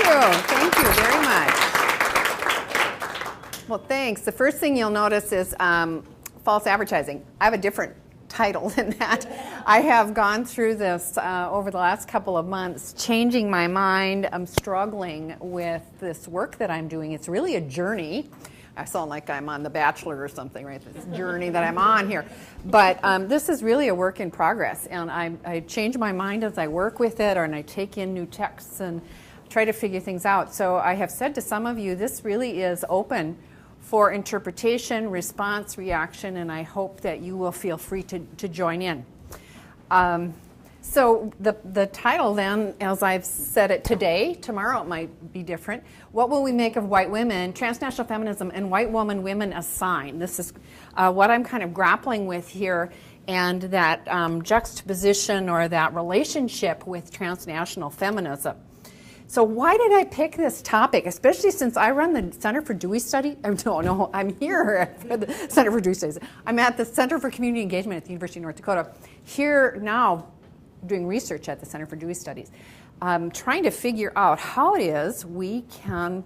you. Thank you very much. Well, thanks. The first thing you'll notice is false advertising. I have a different title than that. I have gone through this over the last couple of months, changing my mind. I'm struggling with this work that I'm doing. It's really a journey. I sound like I'm on The Bachelor or something, right? This journey that I'm on here. But this is really a work in progress, and I change my mind as I work with it, and I take in new texts and try to figure things out. So I have said to some of you, this really is open for interpretation, response, reaction, and I hope that you will feel free to join in. So the title then, as I've said it today, tomorrow it might be different. What will we make of white women, transnational feminism, and white women as sign? This is what I'm kind of grappling with here, and that juxtaposition or that relationship with transnational feminism. So why did I pick this topic, especially since I run the Center for Dewey Studies? No, I'm here at the Center for Dewey Studies. I'm at the Center for Community Engagement at the University of North Dakota, here now doing research at the Center for Dewey Studies, trying to figure out how it is we can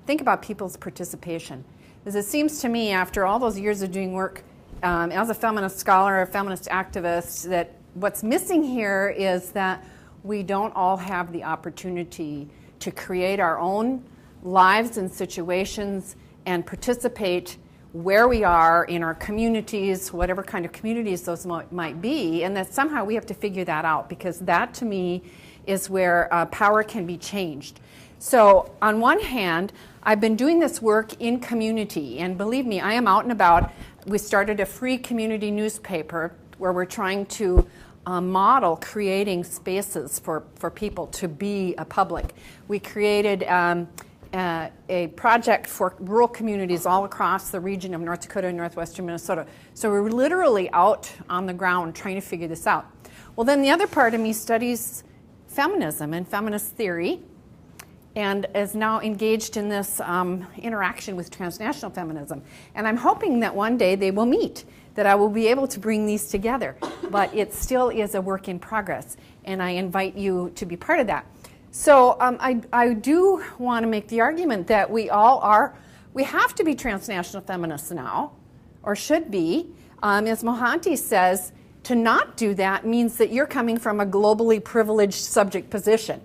think about people's participation. Because it seems to me, after all those years of doing work as a feminist scholar, a feminist activist, that what's missing here is that we don't all have the opportunity to create our own lives and situations and participate where we are in our communities, whatever kind of communities those might be, and that somehow we have to figure that out, because that to me is where power can be changed. So on one hand, I've been doing this work in community, and believe me, I am out and about. We started a free community newspaper where we're trying to model creating spaces for people to be a public. We created a project for rural communities all across the region of North Dakota and northwestern Minnesota. So we're literally out on the ground trying to figure this out. Well, then the other part of me studies feminism and feminist theory, and is now engaged in this interaction with transnational feminism. And I'm hoping that one day they will meet, that I will be able to bring these together. But it still is a work in progress, and I invite you to be part of that. So I do want to make the argument that we have to be transnational feminists now, or should be. As Mohanty says, to not do that means that you're coming from a globally privileged subject position.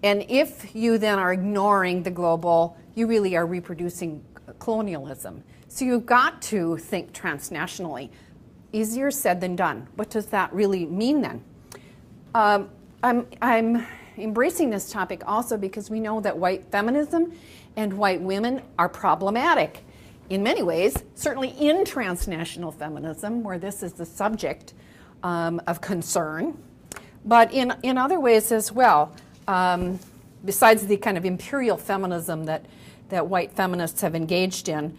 And if you then are ignoring the global, you really are reproducing colonialism. So you've got to think transnationally. Easier said than done. What does that really mean then? I'm embracing this topic also because we know that white feminism and white women are problematic in many ways, certainly in transnational feminism, where this is the subject of concern, but in other ways as well. Besides the kind of imperial feminism that white feminists have engaged in,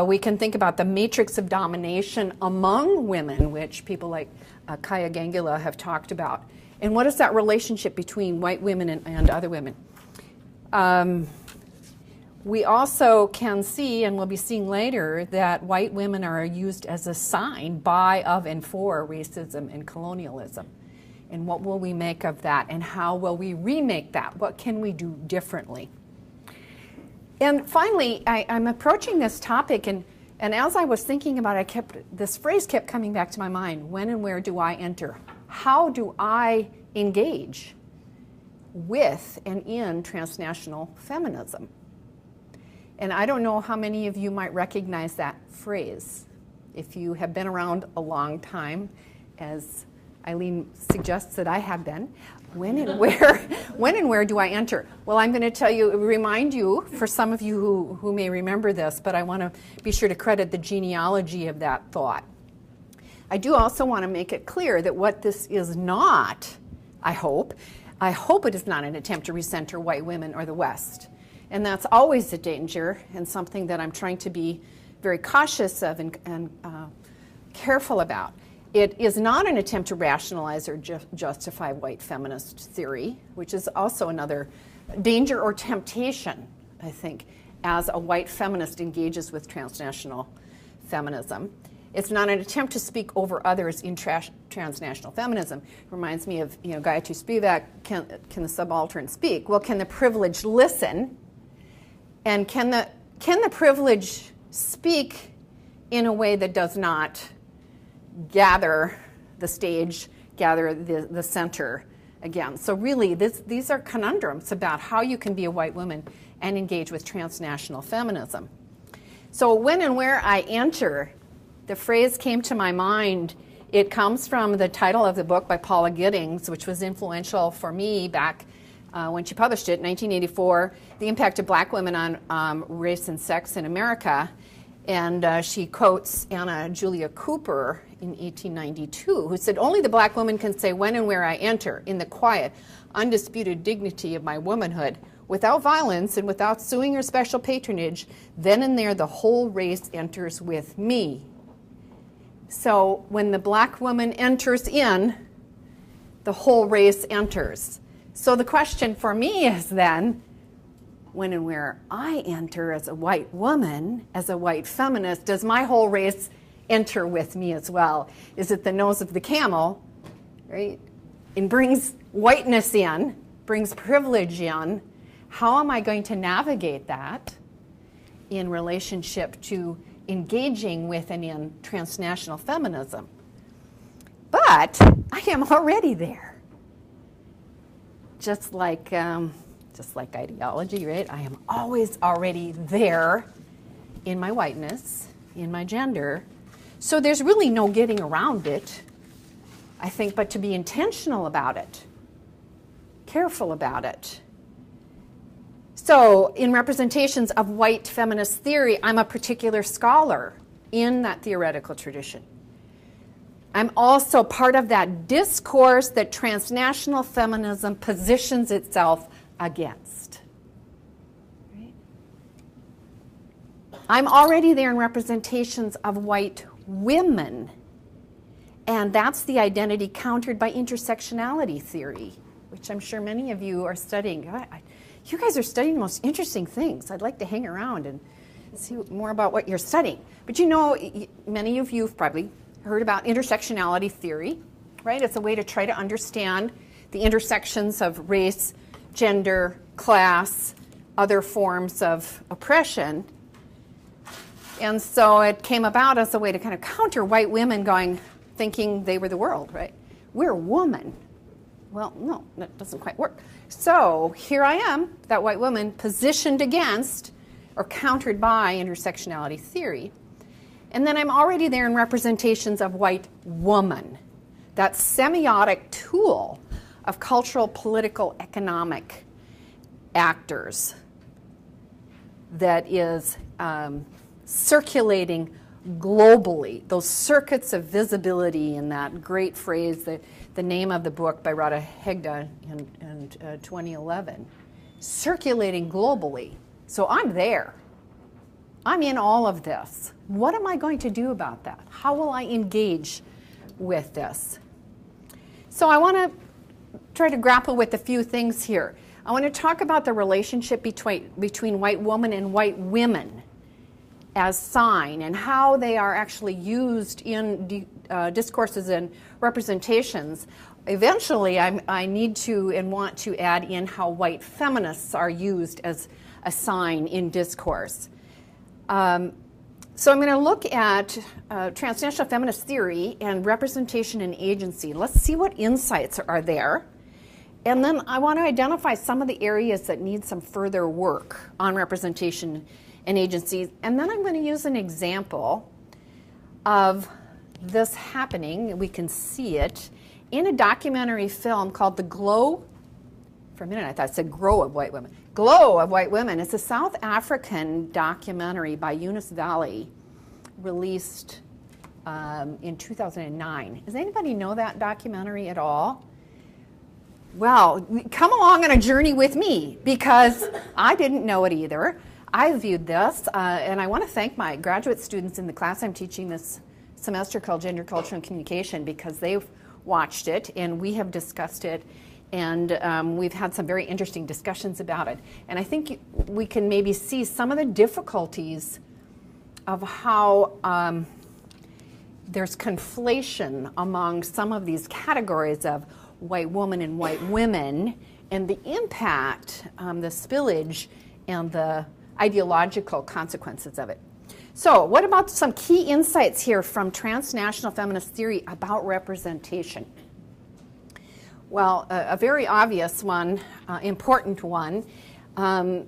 we can think about the matrix of domination among women, which people like Kaya Gangula have talked about. And what is that relationship between white women and other women? We also can see, and we'll be seeing later, that white women are used as a sign by, of, and for racism and colonialism. And what will we make of that, and how will we remake that? What can we do differently? And finally, I'm approaching this topic, and as I was thinking about it, this phrase kept coming back to my mind: when and where do I enter? How do I engage with and in transnational feminism? And I don't know how many of you might recognize that phrase. If you have been around a long time, as Eileen suggests that I have been, when and where do I enter? Well, I'm going to remind you, for some of you who may remember this, but I want to be sure to credit the genealogy of that thought. I do also want to make it clear that what this is not, I hope it is not an attempt to recenter white women or the West. And that's always a danger, and something that I'm trying to be very cautious of and careful about. It is not an attempt to rationalize or justify white feminist theory, which is also another danger or temptation, I think, as a white feminist engages with transnational feminism. It's not an attempt to speak over others in transnational feminism. It reminds me of, Gayatri Spivak, can the subaltern speak? Well, can the privileged listen? And can the privileged speak in a way that does not gather the stage, gather the center again? So really, these are conundrums about how you can be a white woman and engage with transnational feminism. So when and where I enter, the phrase came to my mind. It comes from the title of the book by Paula Giddings, which was influential for me back when she published it in 1984, The Impact of Black Women on Race and Sex in America. And she quotes Anna Julia Cooper in 1892, who said, "Only the black woman can say when and where I enter, in the quiet, undisputed dignity of my womanhood, without violence and without suing or special patronage, then and there the whole race enters with me." So when the black woman enters in, the whole race enters. So the question for me is then, when and where I enter as a white woman, as a white feminist, does my whole race enter with me as well? Is it the nose of the camel, right? It brings whiteness in, brings privilege in. How am I going to navigate that in relationship to engaging with and in transnational feminism? But I am already there. Just like ideology, right? I am always already there in my whiteness, in my gender. So there's really no getting around it, I think, but to be intentional about it, careful about it. So in representations of white feminist theory, I'm a particular scholar in that theoretical tradition. I'm also part of that discourse that transnational feminism positions itself against. Right? I'm already there in representations of white women, and that's the identity countered by intersectionality theory, which I'm sure many of you are studying. You guys are studying the most interesting things. I'd like to hang around and see more about what you're studying. But many of you have probably heard about intersectionality theory, right? It's a way to try to understand the intersections of race, gender, class, other forms of oppression. And so it came about as a way to kind of counter white women thinking they were the world, right? We're woman. Well, no, that doesn't quite work. So here I am, that white woman, positioned against or countered by intersectionality theory. And then I'm already there in representations of white woman, that semiotic tool of cultural, political, economic actors that is circulating globally, those circuits of visibility in that great phrase, the name of the book by Rada Hegda in 2011, circulating globally. So I'm there. I'm in all of this. What am I going to do about that? How will I engage with this? So I want to try to grapple with a few things here. I want to talk about the relationship between white woman and white women as sign and how they are actually used in discourses and representations. Eventually, I need to and want to add in how white feminists are used as a sign in discourse. So I'm going to look at transnational feminist theory and representation and agency. Let's see what insights are there. And then I want to identify some of the areas that need some further work on representation and agency. And then I'm going to use an example of this happening. We can see it in a documentary film called The Glow. For a minute I thought it said Grow of White Women. Glow of White Women. It's a South African documentary by Eunice Valley, released in 2009. Does anybody know that documentary at all? Well, come along on a journey with me, because I didn't know it either. I viewed this, and I want to thank my graduate students in the class I'm teaching this semester called Gender, Culture, and Communication, because they've watched it, and we have discussed it, and we've had some very interesting discussions about it. And I think we can maybe see some of the difficulties of how there's conflation among some of these categories of white woman and white women, and the impact, the spillage, and the ideological consequences of it. So what about some key insights here from transnational feminist theory about representation? Well, a very obvious one, important one,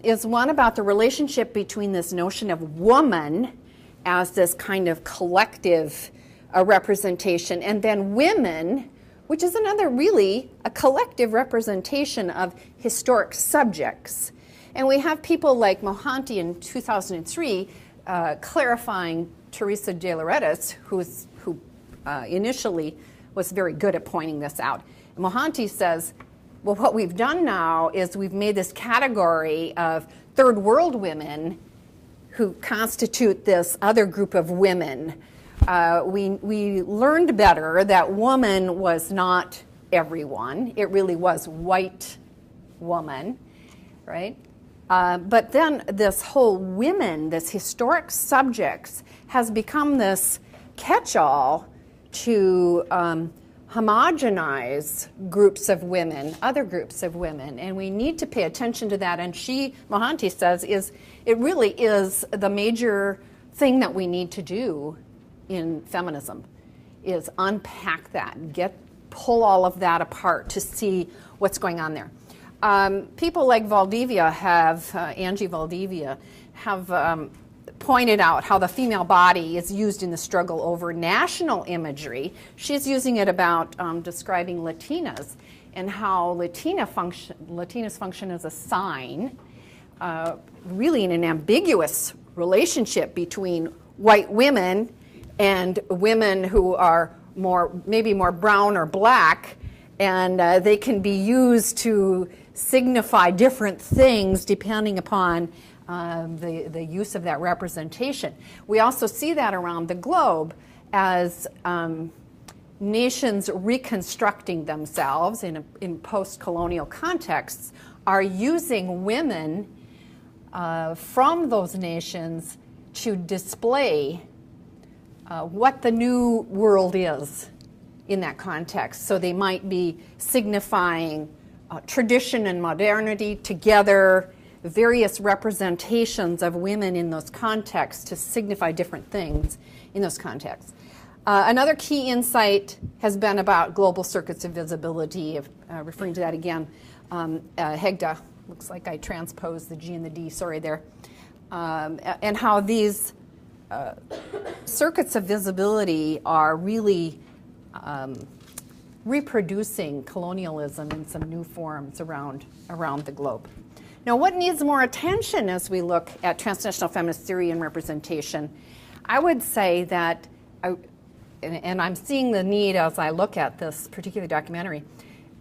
is one about the relationship between this notion of woman as this kind of collective representation, and then women, which is another really a collective representation of historic subjects. And we have people like Mohanty in 2003 clarifying Teresa de Lauretis, who initially was very good at pointing this out. Mohanty says, well, what we've done now is we've made this category of third world women who constitute this other group of women. We learned better that woman was not everyone. It really was white woman, right? But then this whole women, this historic subjects, has become this catch-all to homogenize groups of women, other groups of women, and we need to pay attention to that. And Mohanty says, it really is the major thing that we need to do in feminism, is unpack that, pull all of that apart to see what's going on there. People like Valdivia Angie Valdivia, have pointed out how the female body is used in the struggle over national imagery. She's using it about describing Latinas and how Latinas function as a sign, really in an ambiguous relationship between white women and women who are maybe more brown or black, and they can be used to signify different things depending upon the use of that representation. We also see that around the globe as nations reconstructing themselves in post-colonial contexts are using women from those nations to display what the new world is in that context. So they might be signifying tradition and modernity together, various representations of women in those contexts to signify different things in those contexts. Another key insight has been about global circuits of visibility, referring to that again. Hegda, looks like I transposed the G and the D, sorry there, and how these circuits of visibility are really reproducing colonialism in some new forms around the globe. Now, what needs more attention as we look at transnational feminist theory and representation? I would say that, and I'm seeing the need as I look at this particular documentary,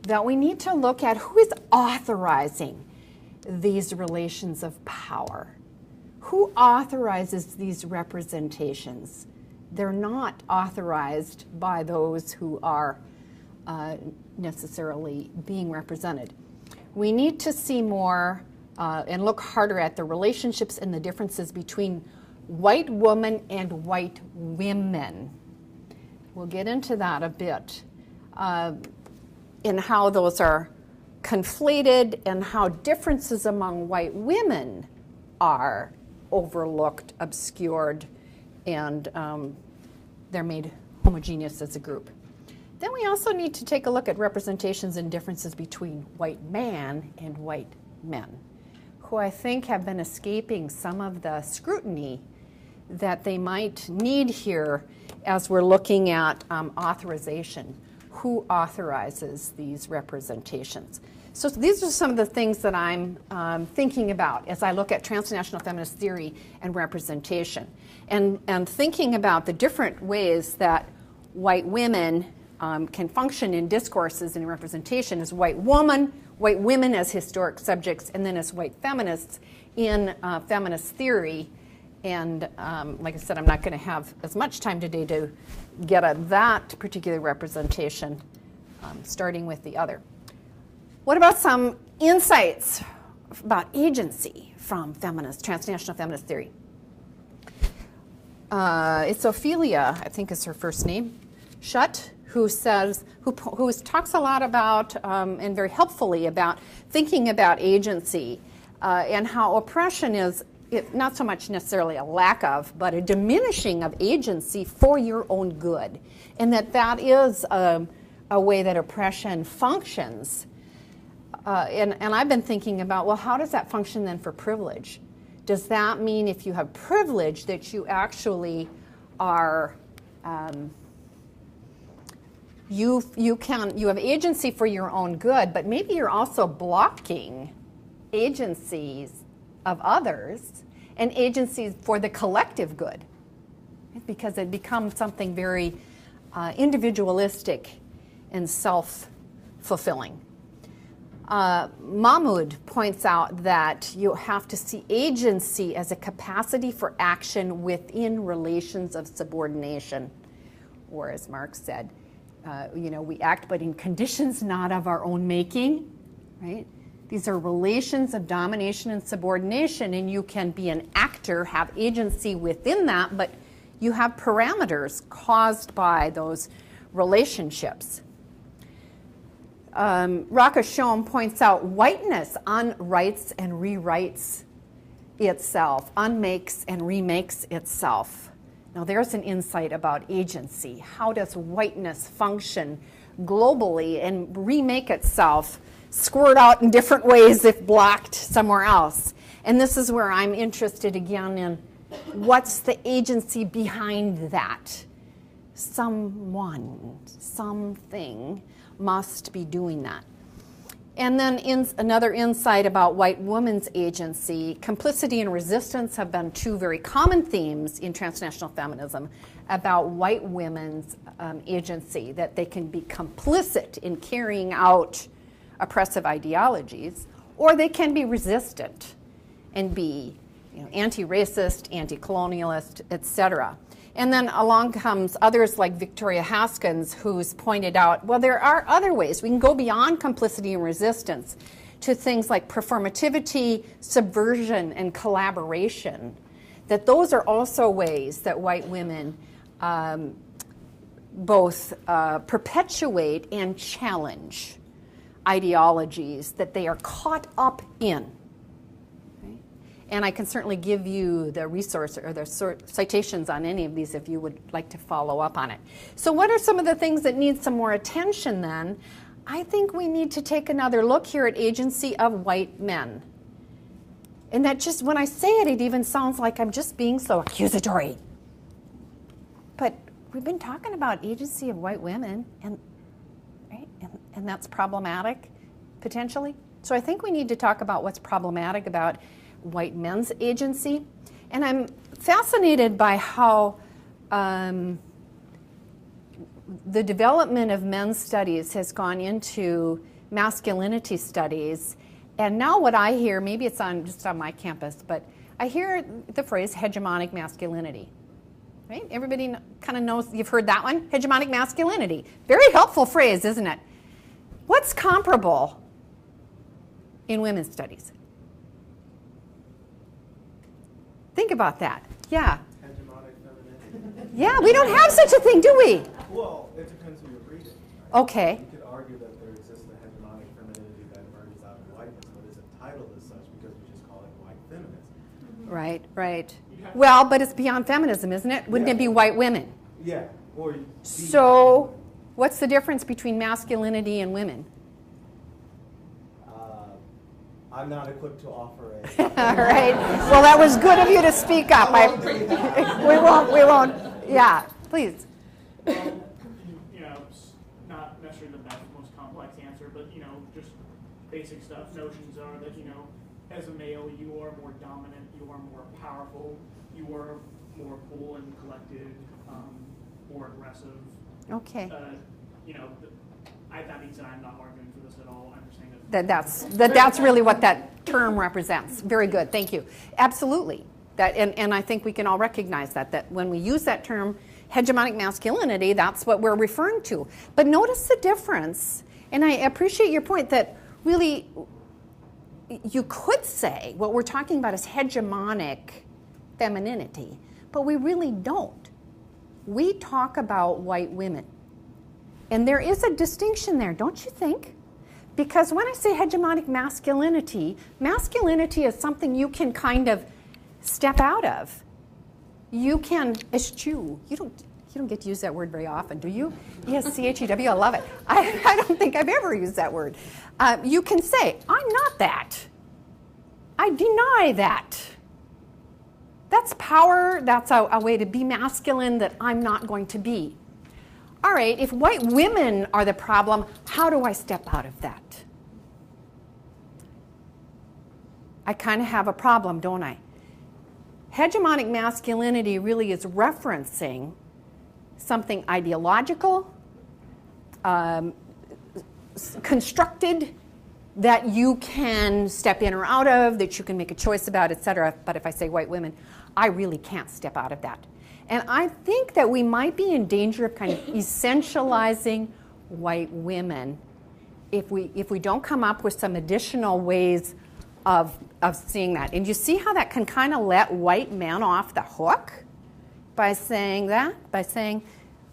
that we need to look at who is authorizing these relations of power. Who authorizes these representations? They're not authorized by those who are necessarily being represented. We need to see more and look harder at the relationships and the differences between white women and white women. We'll get into that a bit, in how those are conflated and how differences among white women are overlooked, obscured, and they're made homogeneous as a group. Then we also need to take a look at representations and differences between white man and white men, who I think have been escaping some of the scrutiny that they might need here as we're looking at authorization. Who authorizes these representations? So these are some of the things that I'm thinking about as I look at transnational feminist theory and representation, and thinking about the different ways that white women can function in discourses and representation as white women as historic subjects, and then as white feminists in feminist theory. And like I said, I'm not going to have as much time today to get at that particular representation, starting with the other. What about some insights about agency from transnational feminist theory? it's Ophelia, I think is her first name, Schutt, who talks a lot about, and very helpfully about, thinking about agency and how oppression is not so much necessarily a lack of, but a diminishing of agency for your own good. And that is a way that oppression functions. And I've been thinking about, well, how does that function then for privilege? Does that mean if you have privilege that you actually are, you have agency for your own good, but maybe you're also blocking agencies of others and agencies for the collective good, because it becomes something very individualistic and self-fulfilling. Mahmoud points out that you have to see agency as a capacity for action within relations of subordination, or as Marx said, we act but in conditions not of our own making, right? These are relations of domination and subordination, and you can be an actor, have agency within that, but you have parameters caused by those relationships. Rakow points out whiteness unwrites and rewrites itself, unmakes and remakes itself. Now there's an insight about agency. How does whiteness function globally and remake itself, squirt out in different ways if blocked somewhere else? And this is where I'm interested again in what's the agency behind that? Someone, something must be doing that. And then another insight about white women's agency. Complicity and resistance have been two very common themes in transnational feminism about white women's agency, that they can be complicit in carrying out oppressive ideologies, or they can be resistant and be anti-racist, anti-colonialist, etc. And then along comes others like Victoria Haskins, who's pointed out, well, there are other ways. We can go beyond complicity and resistance to things like performativity, subversion, and collaboration, that those are also ways that white women both perpetuate and challenge ideologies that they are caught up in. And I can certainly give you the resource or the citations on any of these if you would like to follow up on it. So what are some of the things that need some more attention then? I think we need to take another look here at agency of white men. And that just, when I say it, it even sounds like I'm just being so accusatory. But we've been talking about agency of white women, and that's problematic, potentially. So I think we need to talk about what's problematic about white men's agency. And I'm fascinated by how the development of men's studies has gone into masculinity studies. And now what I hear, maybe it's just on my campus, but I hear the phrase hegemonic masculinity. Right? Everybody kind of knows, you've heard that one? Hegemonic masculinity. Very helpful phrase, isn't it? What's comparable in women's studies? Think about that. Yeah. Hegemonic femininity. Yeah, we don't have such a thing, do we? Well, it depends who you're reading. Right? Okay. You could argue that there exists a hegemonic femininity that emerges out of whiteness, but isn't titled as such because we just call it white feminism. Right, right. Well, but it's beyond feminism, isn't it? Wouldn't it be white women? Yeah. So, what's the difference between masculinity and women? I'm not equipped to offer a... All right. Well, that was good of you to speak up. We won't. Yeah, please. It's not necessarily the best, most complex answer, but, just basic stuff. Notions are that, as a male, you are more dominant, you are more powerful, you are more cool and collected, more aggressive. Okay. That being said, I'm not arguing for this at all. I'm just saying that's really what that term represents. Very good. Thank you. Absolutely. And I think we can all recognize that when we use that term, hegemonic masculinity, that's what we're referring to. But notice the difference, and I appreciate your point that really you could say what we're talking about is hegemonic femininity, but we really don't. We talk about white women. And there is a distinction there, don't you think? Because when I say hegemonic masculinity, masculinity is something you can kind of step out of. You can eschew. You don't get to use that word very often, do you? Yes, C-H-E-W, I love it. I don't think I've ever used that word. You can say, I'm not that. I deny that. That's power. That's a way to be masculine that I'm not going to be. All right, if white women are the problem, how do I step out of that? I kind of have a problem, don't I? Hegemonic masculinity really is referencing something ideological, constructed, that you can step in or out of, that you can make a choice about, etc. But if I say white women, I really can't step out of that. And I think that we might be in danger of kind of essentializing white women if we don't come up with some additional ways of seeing that. And you see how that can kind of let white men off the hook by saying that, by saying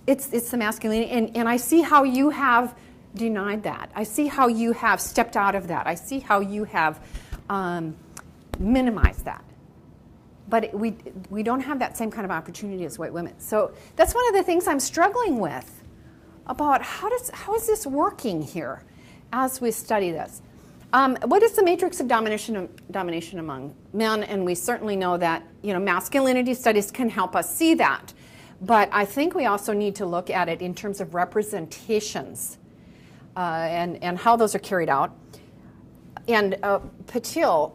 it's the masculinity. And I see how you have denied that. I see how you have stepped out of that. I see how you have minimized that. But we don't have that same kind of opportunity as white women. So that's one of the things I'm struggling with about how is this working here as we study this. What is the matrix of domination among men? And we certainly know that masculinity studies can help us see that. But I think we also need to look at it in terms of representations and how those are carried out. And Patil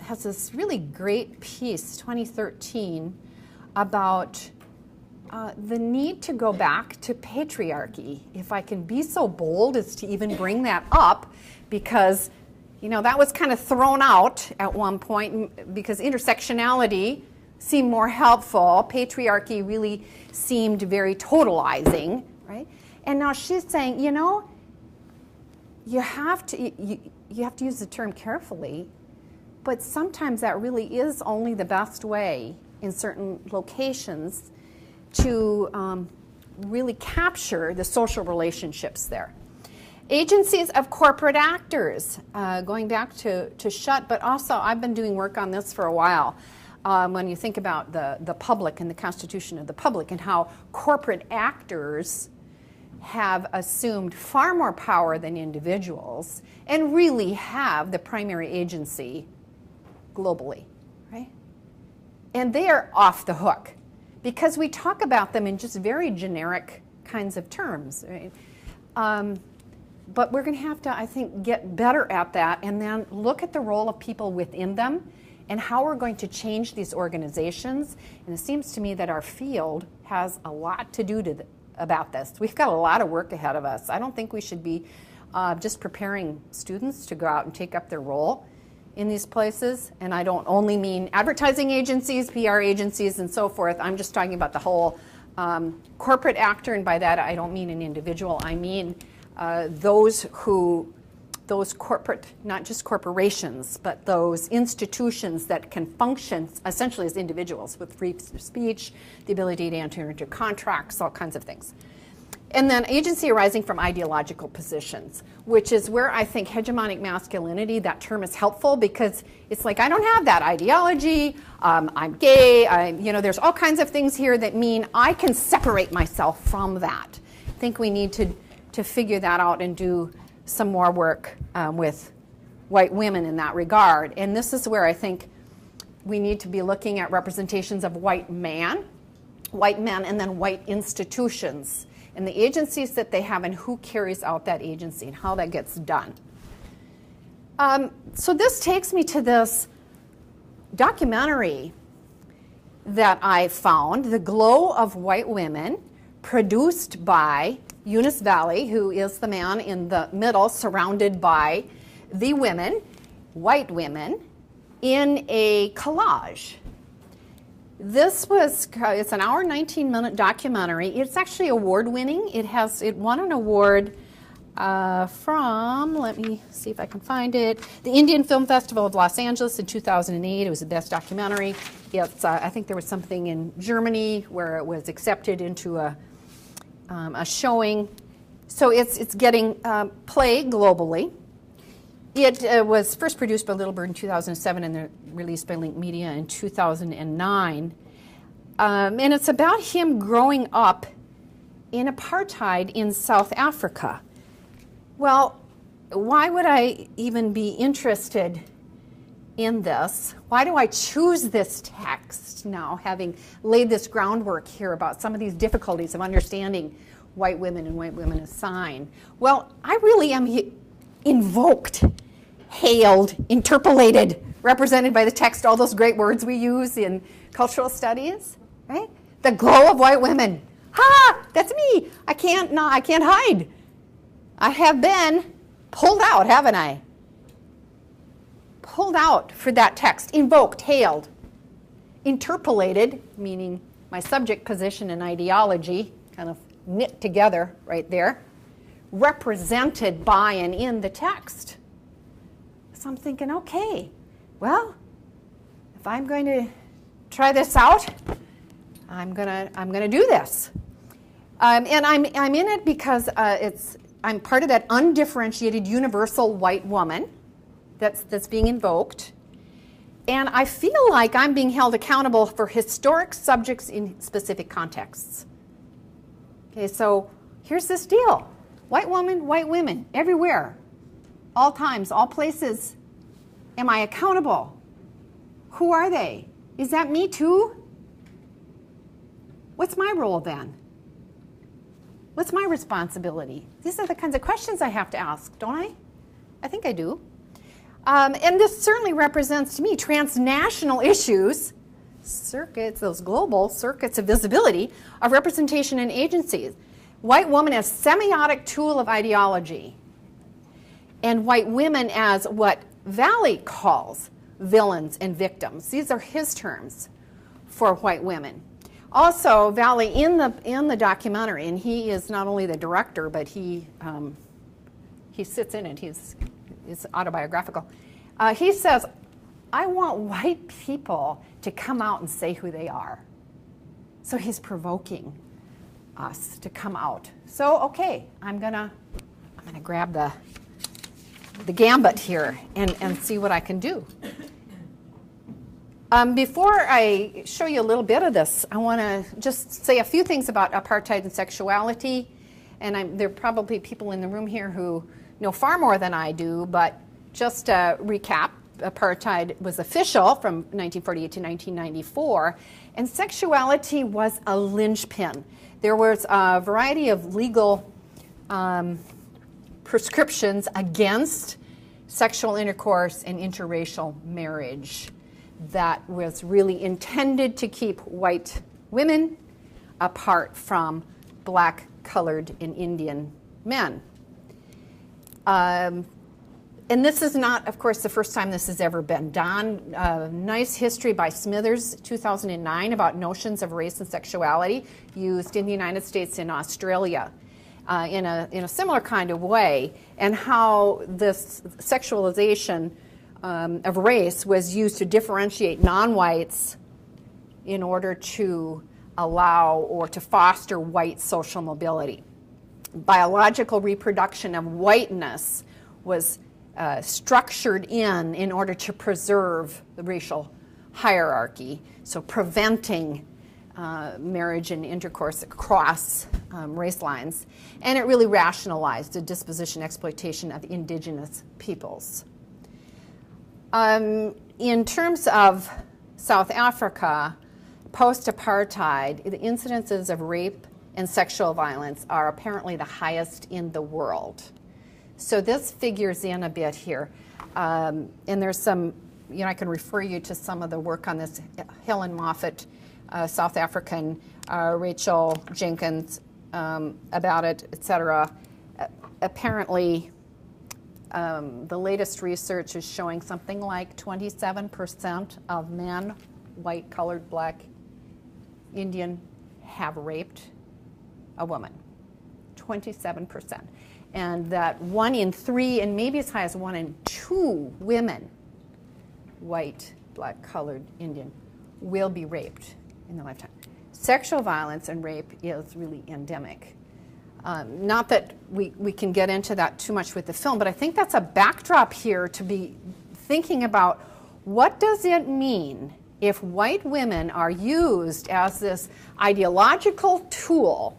has this really great piece, 2013, about the need to go back to patriarchy, if I can be so bold as to even bring that up, because that was kind of thrown out at one point because intersectionality seemed more helpful. Patriarchy really seemed very totalizing, right? And now she's saying, you have to use the term carefully, but sometimes that really is only the best way in certain locations to really capture the social relationships there. Agencies of corporate actors, going back to Shutt, but also I've been doing work on this for a while. When you think about the public and the constitution of the public and how corporate actors have assumed far more power than individuals and really have the primary agency globally, right? And they are off the hook because we talk about them in just very generic kinds of terms, right? But we're going to have to, I think, get better at that and then look at the role of people within them and how we're going to change these organizations. And it seems to me that our field has a lot to do about this. We've got a lot of work ahead of us. I don't think we should be just preparing students to go out and take up their role in these places. And I don't only mean advertising agencies, PR agencies, and so forth. I'm just talking about the whole corporate actor, and by that I don't mean an individual. I mean those corporate, not just corporations, but those institutions that can function essentially as individuals with free speech, the ability to enter into contracts, all kinds of things. And then agency arising from ideological positions, which is where I think hegemonic masculinity, that term is helpful because it's like, I don't have that ideology, I'm gay, there's all kinds of things here that mean I can separate myself from that. I think we need to figure that out and do some more work with white women in that regard. And this is where I think we need to be looking at representations of white men, and then white institutions, and the agencies that they have and who carries out that agency and how that gets done. So this takes me to this documentary that I found, The Glow of White Women, produced by Eunice Valley, who is the man in the middle, surrounded by the women, white women, in a collage. It's an hour, 19-minute documentary. It's actually award-winning. It won an award from, let me see if I can find it, the Indian Film Festival of Los Angeles in 2008. It was the best documentary. It's, I think there was something in Germany where it was accepted into a showing. So it's getting play globally. It was first produced by Little Bird in 2007 and then released by Link Media in 2009. And it's about him growing up in apartheid in South Africa. Well, why would I even be interested in this? Why do I choose this text now, having laid this groundwork here about some of these difficulties of understanding white women and white women as sign? Well, I really am invoked, hailed, interpolated, represented by the text, all those great words we use in cultural studies, right? The glow of white women. Ha! That's me. I can't hide. I have been pulled out, haven't I? Pulled out for that text, invoked, hailed, interpolated, meaning my subject position and ideology kind of knit together right there, represented by and in the text. So I'm thinking, okay, well, if I'm going to try this out, I'm gonna do this. And I'm in it because I'm part of that undifferentiated universal white woman that's being invoked. And I feel like I'm being held accountable for historic subjects in specific contexts. Okay, so here's this deal. White woman, white women, everywhere, all times, all places. Am I accountable? Who are they? Is that me too? What's my role then? What's my responsibility? These are the kinds of questions I have to ask, don't I? I think I do. And this certainly represents to me transnational issues, circuits, those global circuits of visibility of representation and agencies. White woman as semiotic tool of ideology, and white women as what Valley calls villains and victims. These are his terms for white women. Also, Valley in the documentary, and he is not only the director, but he sits in it. It's autobiographical. He says, I want white people to come out and say who they are. So he's provoking us to come out. So, okay, I'm gonna grab the gambit here and see what I can do. Before I show you a little bit of this, I want to just say a few things about apartheid and sexuality. And there are probably people in the room here who know far more than I do, but just to recap, apartheid was official from 1948 to 1994, and sexuality was a linchpin. There was a variety of legal prescriptions against sexual intercourse and interracial marriage that was really intended to keep white women apart from black, colored, and Indian men. And this is not, of course, the first time this has ever been done. Nice history by Smithers, 2009, about notions of race and sexuality used in the United States and Australia in a similar kind of way, and how this sexualization of race was used to differentiate non-whites in order to allow or to foster white social mobility. Biological reproduction of whiteness was structured in order to preserve the racial hierarchy, so preventing marriage and intercourse across race lines, and it really rationalized the disposition exploitation of indigenous peoples. In terms of South Africa, post-apartheid, the incidences of rape and sexual violence are apparently the highest in the world. So this figures in a bit here. And there's some, I can refer you to some of the work on this. Helen Moffat, South African, Rachel Jenkins, about it, etc. Apparently, the latest research is showing something like 27% of men, white, colored, black, Indian, have raped a woman. 27%. and that 1 in 3 and maybe as high as 1 in 2 women, white, black, colored, Indian, will be raped in their lifetime. Sexual violence and rape is really endemic. Not that we can get into that too much with the film, but I think that's a backdrop here to be thinking about what does it mean if white women are used as this ideological tool,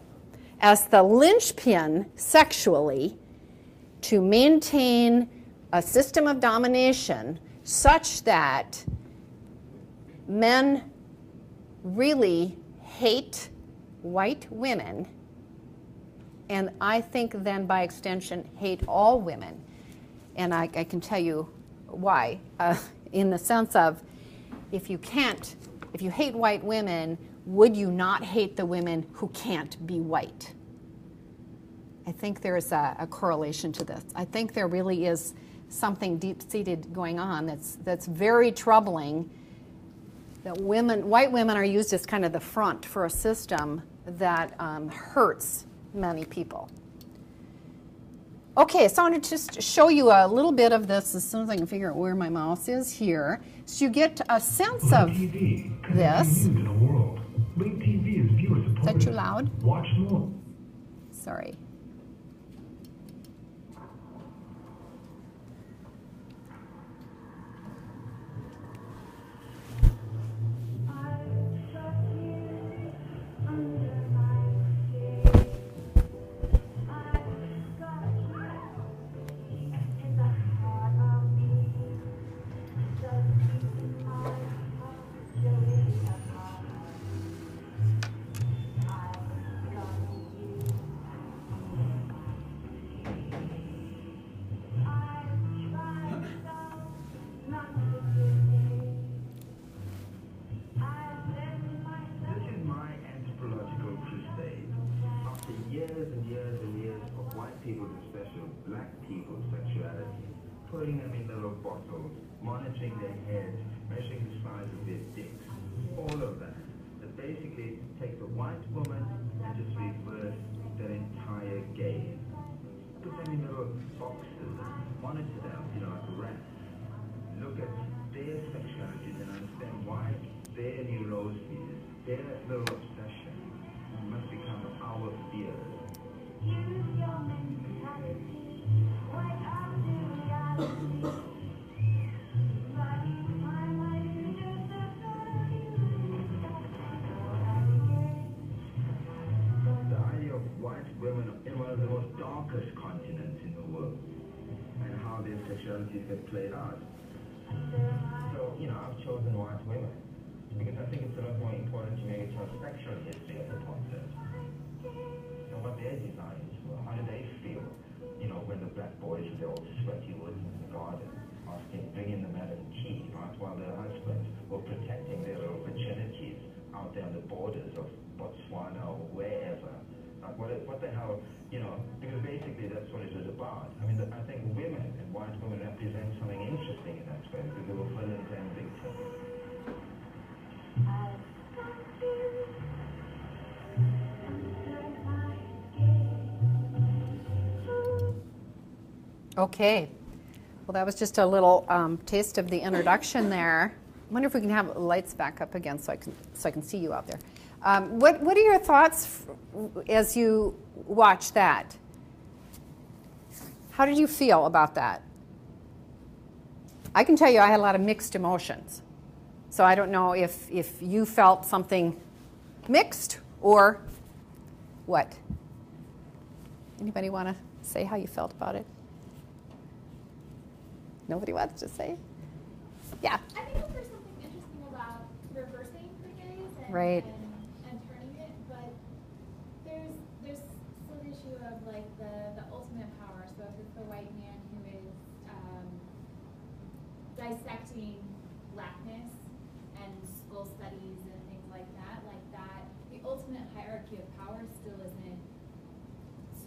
as the linchpin sexually to maintain a system of domination such that men really hate white women, and I think then by extension hate all women. And I can tell you why, in the sense of if you hate white women, would you not hate the women who can't be white? I think there is a correlation to this. I think there really is something deep-seated going on that's very troubling, that white women are used as kind of the front for a system that hurts many people. Okay, so I want to just show you a little bit of this as soon as I can figure out where my mouse is here, so you get a sense of this. Is that too loud? Watch more. Sorry. Putting them in little bottles, monitoring their heads, measuring the size of their dicks, all of that. That basically takes a white woman and just reverse their entire gaze. Put them in little boxes, monitor them, like rats. Look at their sexualities and understand why their neuroses, their little obsession must become our fears. Use your mentality. The idea of white women in one of the most darkest continents in the world, and how their sexualities get played out. So, I've chosen white women because I think it's a lot more important to maybe tell sexual history of the concept. So what their desires were, how do they feel? When the black boys with their old sweaty woods in the garden, bringing them out of tea, right, while their husbands were protecting their little virginities out there on the borders of Botswana or wherever. Like, what the hell, because basically that's what it was about. I mean, I think women and white women represent something interesting in that way, because they were villains and victims. Okay, well that was just a little taste of the introduction there. I wonder if we can have lights back up again so I can see you out there. What are your thoughts as you watch that? How did you feel about that? I can tell you I had a lot of mixed emotions. So I don't know if you felt something mixed or what. Anybody want to say how you felt about it? Nobody wants to say? Yeah. I think that there's something interesting about reversing the gaze and, right. and turning it, but there's still the issue of like the ultimate power. So if it's the white man who is dissecting blackness and skull studies and things like that, the ultimate hierarchy of power still isn't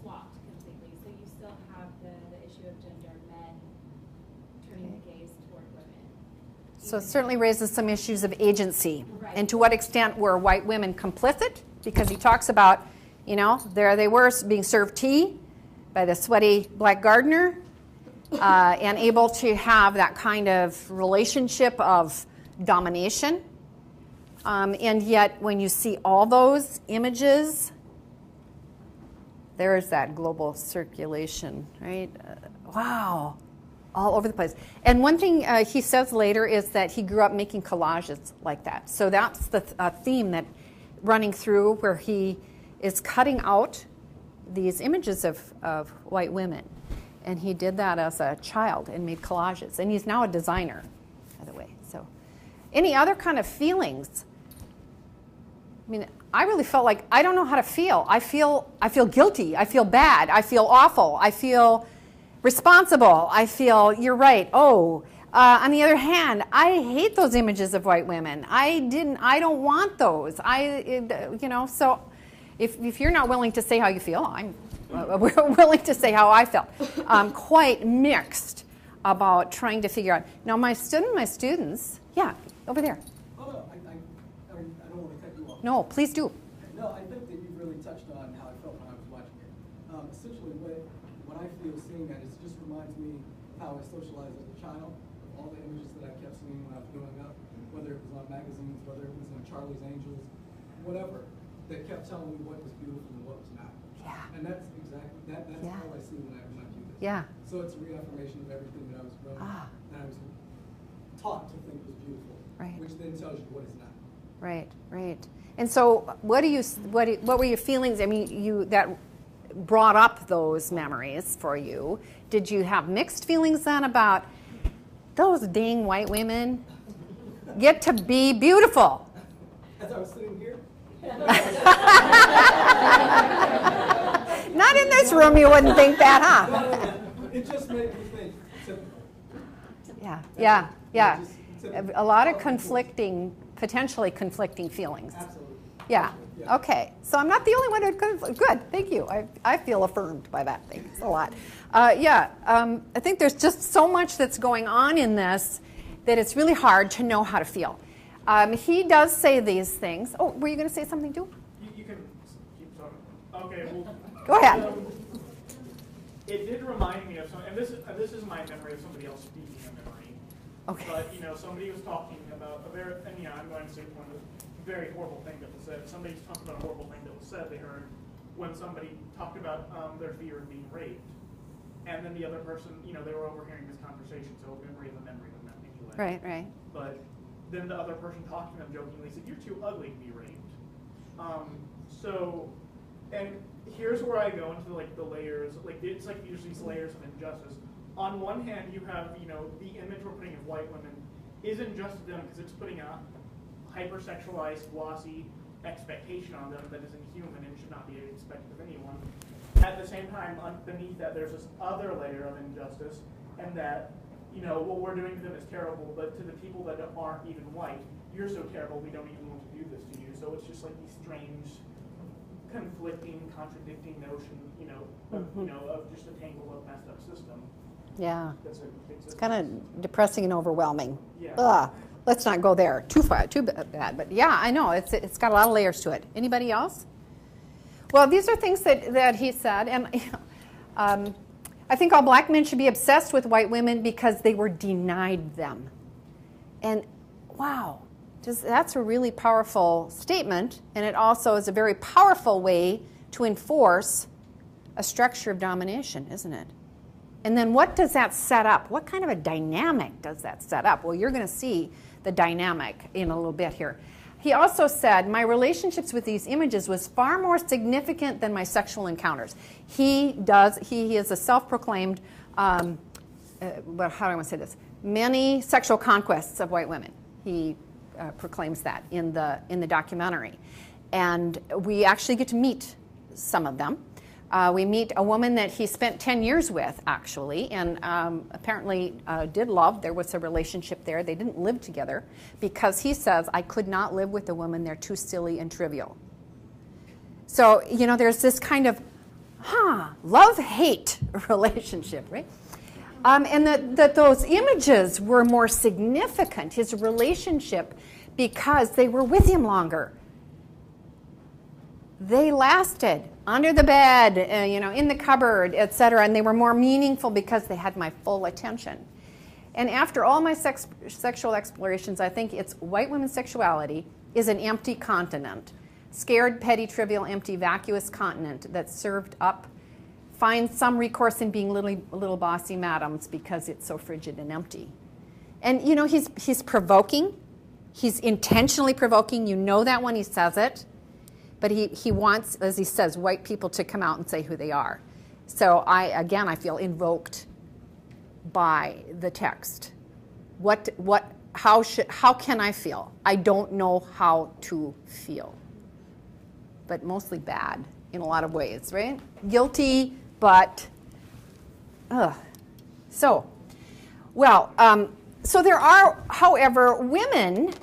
swapped completely. So you still have the issue of gender, men turning the gaze toward women. So it certainly raises some issues of agency. Right. And to what extent were white women complicit? Because he talks about, there they were being served tea, by the sweaty black gardener, and able to have that kind of relationship of domination. And yet, when you see all those images, there's that global circulation, right? Wow, all over the place. And one thing he says later is that he grew up making collages like that. So that's the theme that running through, where he is cutting out these images of white women. And he did that as a child and made collages. And he's now a designer, by the way. So, any other kind of feelings? I mean, I really felt like I don't know how to feel. I feel guilty. I feel bad. I feel awful. I feel responsible. I feel, you're right. Oh, on the other hand, I hate those images of white women. I don't want those. So if you're not willing to say how you feel, I'm willing to say how I felt. I'm quite mixed about trying to figure out. Now, my students, yeah, over there. Oh, no, I don't want to cut you off. No, please do. No, I think that you've really touched on how I felt when I was watching it. Essentially, what I feel seeing that is just reminds me of how I socialized as a child, of all the images that I kept seeing when I was growing up, whether it was on magazines, whether it was in Charlie's Angels, whatever, that kept telling me what was beautiful and what was not. Yeah. And that's exactly, that's Yeah. all I see when I do this. Yeah. So it's a reaffirmation of everything that I was growing up, that I was taught to think was beautiful, Right. which then tells you what is not. Right, right. And so, what were your feelings? I mean, that brought up those memories for you. Did you have mixed feelings then about those dang white women get to be beautiful? As I was sitting here, Not in this room, you wouldn't think that, huh? it just made me think. Yeah. A lot of potentially conflicting feelings. Absolutely. Yeah. Okay. So I'm not the only one who good. Thank you. I feel affirmed by that. Thanks a lot. I think there's just so much that's going on in this that it's really hard to know how to feel. He does say these things. Oh, were you going to say something too? You can keep talking. Okay. Well, go ahead. It did remind me of something, and this is my memory of somebody else speaking a memory. Okay. But somebody was talking about a very, and I'm going to say one very horrible thing that was said. Somebody's talking about a horrible thing that was said. They heard when somebody talked about their fear of being raped, and then the other person, they were overhearing this conversation, so memory of a memory of a memory. Anyway. Right. But then the other person talked to them jokingly, said, "You're too ugly to be raped." And here's where I go into the layers. It's like there's these layers of injustice. On one hand, you have the image we're putting of white women is injustice to them because it's putting a hypersexualized, glossy expectation on them that is inhuman and should not be expected of anyone. At the same time, beneath that, there's this other layer of injustice, and that what we're doing to them is terrible, but to the people that aren't even white, you're so terrible we don't even want to do this to you. So it's just like these strange, conflicting, contradicting notion, of just a tangled up, messed up system. Yeah. It's kind of depressing and overwhelming. Yeah. Ugh. Let's not go there too bad. But yeah, I know it's got a lot of layers to it. Anybody else? Well, these are things that he said, and I think all black men should be obsessed with white women because they were denied them. And wow, that's a really powerful statement, and it also is a very powerful way to enforce a structure of domination, isn't it? And then what does that set up? What kind of a dynamic does that set up? Well, you're going to see the dynamic in a little bit here. He also said, my relationships with these images was far more significant than my sexual encounters. He is a self-proclaimed, how do I want to say this? Many sexual conquests of white women. He proclaims that in the documentary. And we actually get to meet some of them. We meet a woman that he spent 10 years with, actually, and apparently did love. There was a relationship there. They didn't live together because he says, I could not live with a woman. They're too silly and trivial. So, there's this kind of, love-hate relationship, right? And that those images were more significant, his relationship, because they were with him longer. they lasted under the bed, in the cupboard, etc. And they were more meaningful because they had my full attention. And after all my sexual explorations, I think it's white women's sexuality is an empty continent. Scared, petty, trivial, empty, vacuous continent that served up, finds some recourse in being little bossy madams because it's so frigid and empty. And he's provoking. He's intentionally provoking. You know that when he says it. But he wants, as he says, white people to come out and say who they are. So I feel invoked by the text. How can I feel? I don't know how to feel. But mostly bad in a lot of ways, right? Guilty, but so there are, however, women,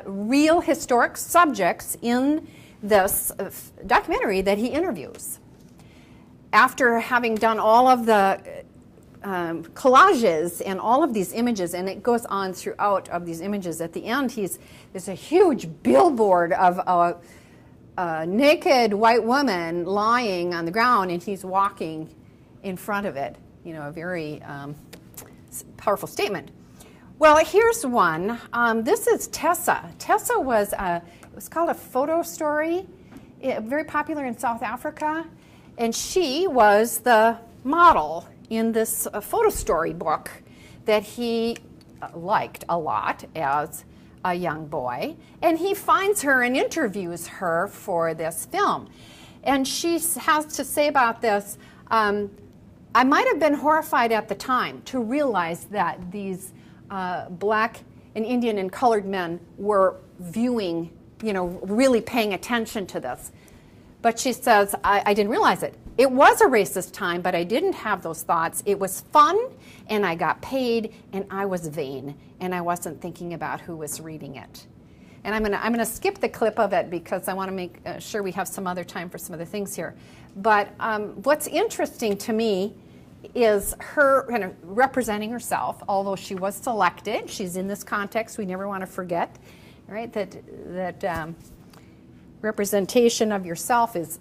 real historic subjects in this documentary that he interviews. After having done all of the collages and all of these images, and it goes on throughout of these images, at the end there's a huge billboard of a naked white woman lying on the ground, and he's walking in front of it. A very powerful statement. Well, here's one. This is Tessa. Tessa was it was called a photo story, very popular in South Africa, and she was the model in this photo story book that he liked a lot as a young boy. And he finds her and interviews her for this film. And she has to say about this, I might have been horrified at the time to realize that these black and Indian and colored men were viewing, really paying attention to this. But she says, I didn't realize it. It was a racist time, but I didn't have those thoughts. It was fun, and I got paid, and I was vain, and I wasn't thinking about who was reading it. And I'm gonna skip the clip of it because I want to make sure we have some other time for some other things here. But what's interesting to me is her kind of representing herself, although she was selected. She's in this context we never want to forget, right? That representation of yourself is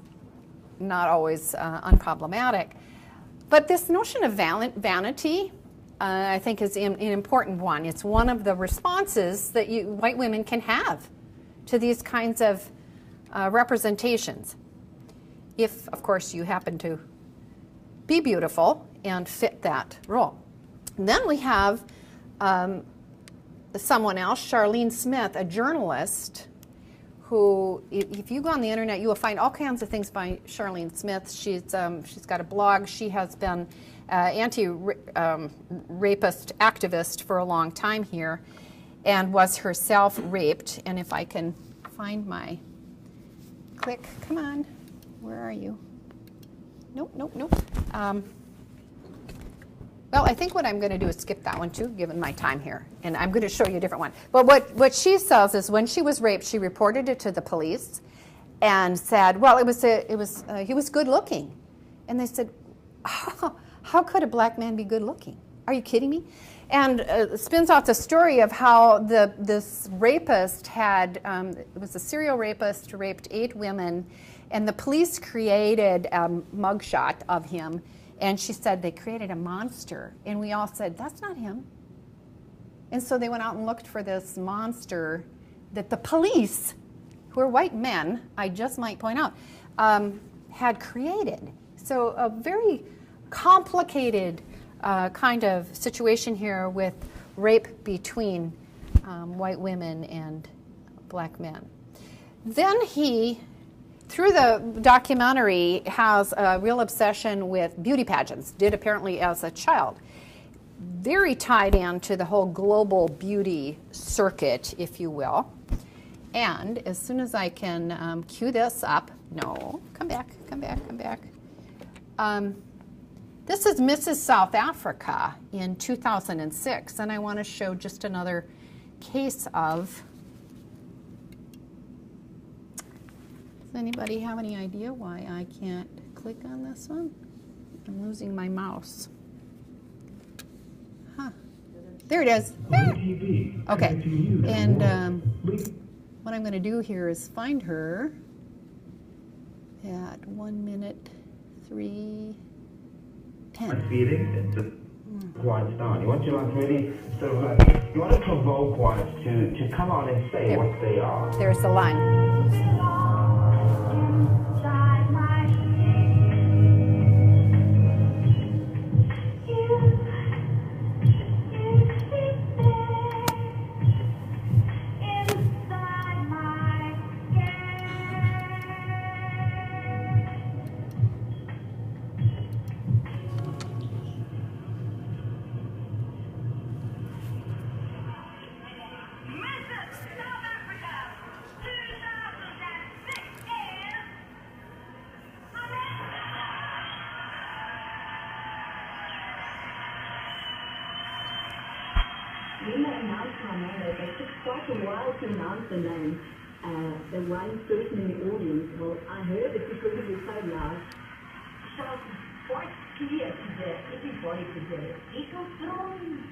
not always unproblematic. But this notion of vanity, I think, is an important one. It's one of the responses that white women can have to these kinds of representations. If, of course, you happen to be beautiful and fit that role. And then we have someone else, Charlene Smith, a journalist, who, if you go on the internet, you will find all kinds of things by Charlene Smith. She's got a blog. She has been anti-rapist activist for a long time here, and was herself raped. And if I can find my click, come on, where are you? Nope. Well, I think what I'm going to do is skip that one too, given my time here, and I'm going to show you a different one. But what she says is, when she was raped, she reported it to the police, and said, "Well, he was good looking," and they said, "How could a black man be good looking? Are you kidding me?" And spins out the story of how this rapist had it was a serial rapist, raped 8 women, and the police created a mugshot of him. And she said they created a monster. And we all said, that's not him. And so they went out and looked for this monster that the police, who are white men, I just might point out, had created. So a very complicated kind of situation here with rape between white women and black men. Then he, through the documentary, has a real obsession with beauty pageants, did apparently as a child. Very tied into the whole global beauty circuit, if you will. And as soon as I can cue this up, no, come back. This is Mrs. South Africa in 2006, and I want to show just another case of. Does anybody have any idea why I can't click on this one? I'm losing my mouse. There it is. Okay, and what I'm going to do here is find her. at 1 minute 3:10. Feeling it's just quiet down. You want to like really sort of like, you want to provoke wives to come on and say There. what they are. There's the line. When they announced my marriage, it took quite a while to announce the name. The one person in the audience, well, I heard it because it was so loud, shouted quite clear to everybody to hear, "Equal strong!"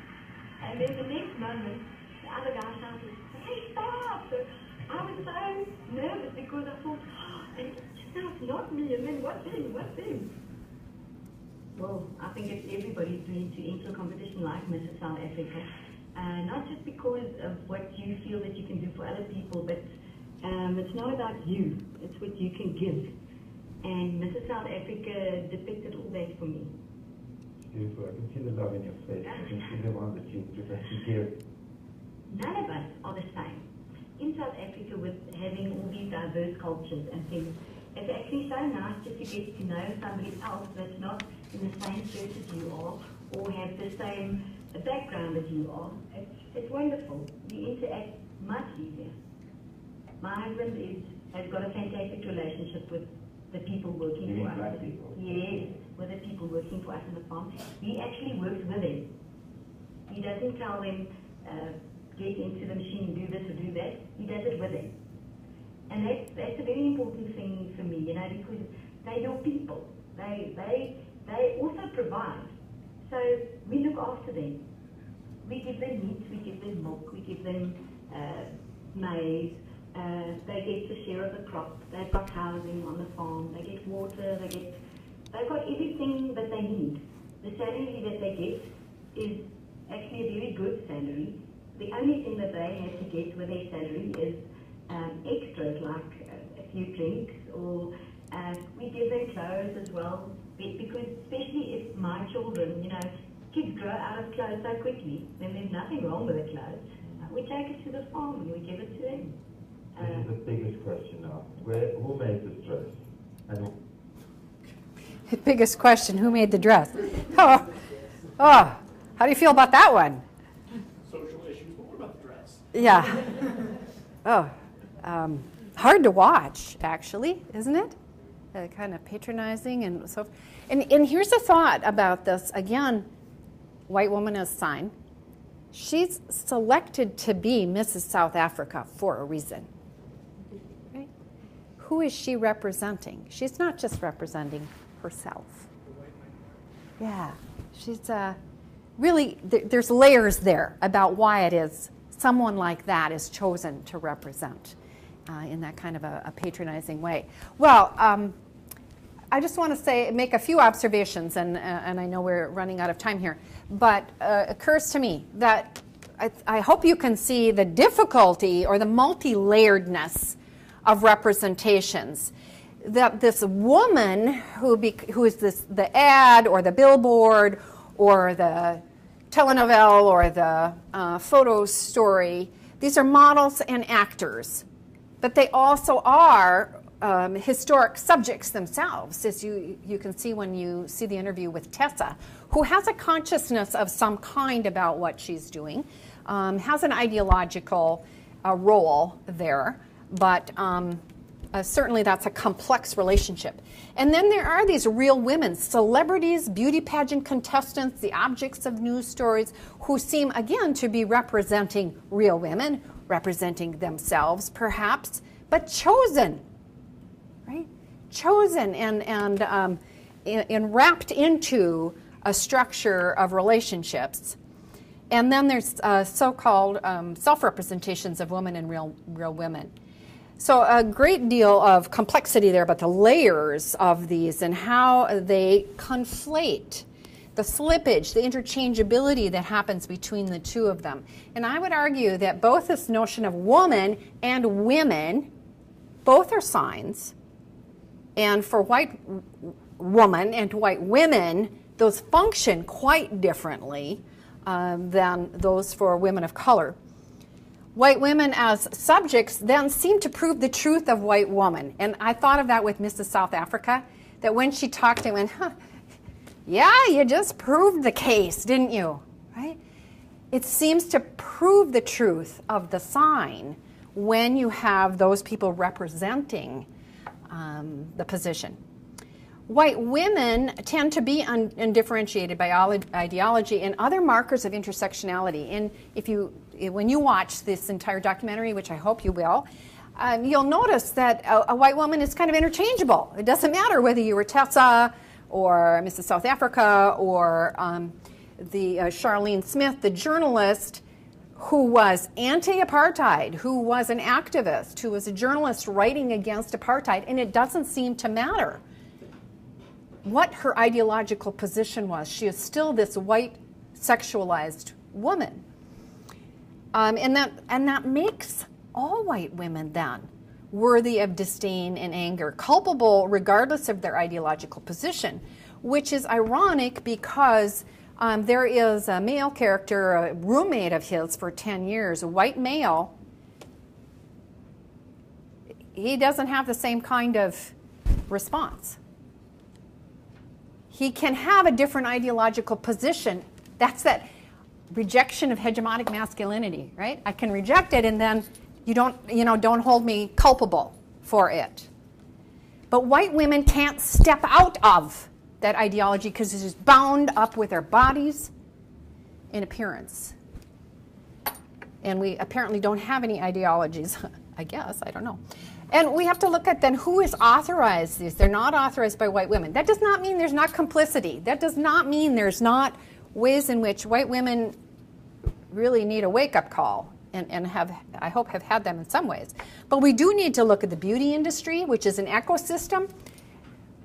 And then the next moment, the other guy shouted, "Hey, stop!" So I was so nervous because I thought, it's not me, and then what's him? Well, I think it's everybody's dream to enter a competition like Mrs. South Africa. Not just because of what you feel that you can do for other people, but it's not about you, it's what you can give. And Mrs. South Africa depicted all that for me. Beautiful. I can see the love in your face. I can see the one that you give. None of us are the same. In South Africa, with having all these diverse cultures and things, it's actually so nice just to get to know somebody else that's not in the same church as you are, or have the same background as you are. It's wonderful. We interact much easier. My husband has got a fantastic relationship with the people working for us. Black people? Yes, with the people working for us in the farm. He actually works with them. He doesn't tell them, get into the machine and do this or do that. He does it with them. And that's a very important thing for me, because they're your people. They also provide. So we look after them. We give them meat, we give them milk, we give them maize. They get a share of the crop. They've got housing on the farm. They get water. They've got everything that they need. The salary that they get is actually a very good salary. The only thing that they have to get with their salary is extras like a few drinks, or we give them clothes as well. Because especially if my children, kids grow out of clothes so quickly, then there's nothing wrong with the clothes. We take it to the farm and we give it to them. This is the biggest question now. Who made this dress? And Biggest question, who made the dress? Oh, how do you feel about that one? Social issues, but what about the dress? Yeah. Hard to watch, actually, isn't it? Kind of patronizing and so. And here's a thought about this. Again, white woman as sign. She's selected to be Mrs. South Africa for a reason. Right? Who is she representing? She's not just representing herself. Yeah, she's really. There's layers there about why it is someone like that is chosen to represent in that kind of a patronizing way. Well, I just want to make a few observations, and I know we're running out of time here, but occurs to me that I hope you can see the difficulty or the multi-layeredness of representations. That this woman who is the ad or the billboard or the telenovela or the photo story, these are models and actors, but they also are historic subjects themselves, as you can see when you see the interview with Tessa, who has a consciousness of some kind about what she's doing, has an ideological role there, but certainly that's a complex relationship. And then there are these real women, celebrities, beauty pageant contestants, the objects of news stories, who seem, again, to be representing real women, representing themselves, perhaps, but chosen. Right? Chosen and wrapped into a structure of relationships. And then there's so-called self-representations of women and real women. So a great deal of complexity there about the layers of these and how they conflate the slippage, the interchangeability that happens between the two of them. And I would argue that both this notion of woman and women, both are signs. And for white woman and white women, those function quite differently than those for women of color. White women as subjects then seem to prove the truth of white woman. And I thought of that with Mrs. South Africa, that when she talked, I went, yeah, you just proved the case, didn't you? Right? It seems to prove the truth of the sign when you have those people representing the position. White women tend to be undifferentiated by ideology and other markers of intersectionality. And when you watch this entire documentary, which I hope you will, you'll notice that a white woman is kind of interchangeable. It doesn't matter whether you were Tessa or Mrs. South Africa or the Charlene Smith, the journalist who was anti-apartheid, who was an activist, who was a journalist writing against apartheid, and it doesn't seem to matter what her ideological position was. She is still this white sexualized woman. And that makes all white women then worthy of disdain and anger, culpable regardless of their ideological position, which is ironic because there is a male character, a roommate of his for 10 years, a white male. He doesn't have the same kind of response. He can have a different ideological position. That's that rejection of hegemonic masculinity, right? I can reject it and then don't hold me culpable for it. But white women can't step out of that ideology because it is bound up with their bodies and appearance. And we apparently don't have any ideologies, I guess, I don't know. And we have to look at then who has authorized these. They're not authorized by white women. That does not mean there's not complicity. That does not mean there's not ways in which white women really need a wake-up call and have, I hope, have had them in some ways. But we do need to look at the beauty industry, which is an ecosystem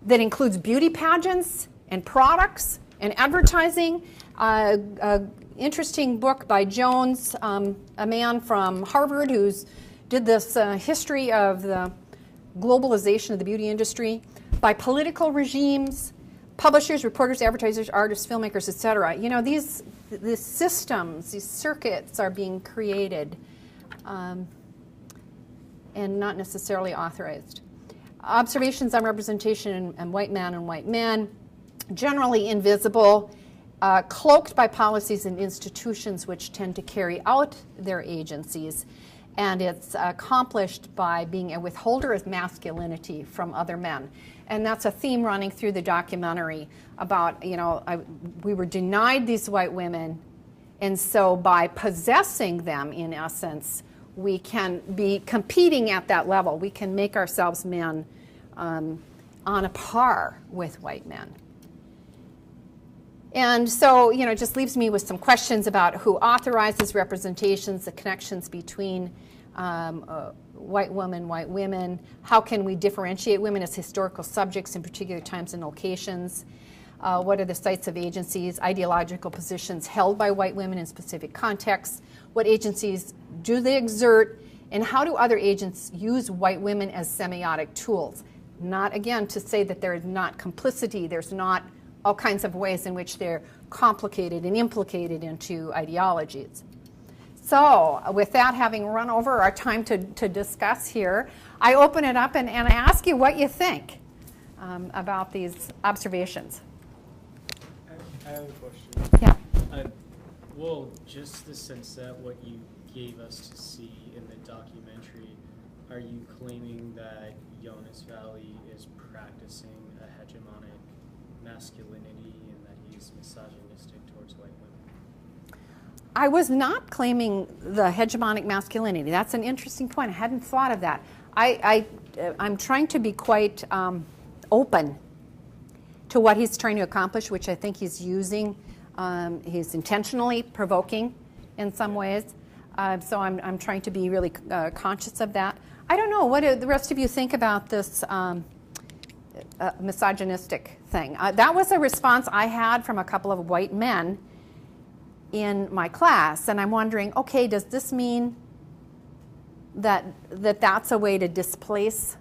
that includes beauty pageants and products and advertising. Interesting book by Jones, a man from Harvard who's did this history of the globalization of the beauty industry by political regimes, publishers, reporters, advertisers, artists, filmmakers, etc. You know, these systems, these circuits are being created and not necessarily authorized. Observations on representation and white man and white men, generally invisible, cloaked by policies and institutions which tend to carry out their agencies. And it's accomplished by being a withholder of masculinity from other men. And that's a theme running through the documentary about, we were denied these white women, and so by possessing them, in essence, we can be competing at that level. We can make ourselves men on a par with white men. And so, it just leaves me with some questions about who authorizes representations, the connections between white women, white women. How can we differentiate women as historical subjects in particular times and locations? What are the sites of agencies, ideological positions held by white women in specific contexts? What agencies do they exert? And how do other agents use white women as semiotic tools? Not, again, to say that there is not complicity, there's not all kinds of ways in which they're complicated and implicated into ideologies. So with that having run over our time to discuss here, I open it up and I ask you what you think about these observations. I have a question. Yeah. Well, just the sense that what you gave us to see in the documentary, are you claiming that Jonas Valley is practicing a hegemonic masculinity and that he's misogynistic towards white women? I was not claiming the hegemonic masculinity. That's an interesting point. I hadn't thought of that. I'm trying to be quite open to what he's trying to accomplish, which I think he's using. He's intentionally provoking in some ways. So I'm trying to be really conscious of that. I don't know. What do the rest of you think about this misogynistic thing? That was a response I had from a couple of white men in my class, and I'm wondering, okay, does this mean that's a way to displace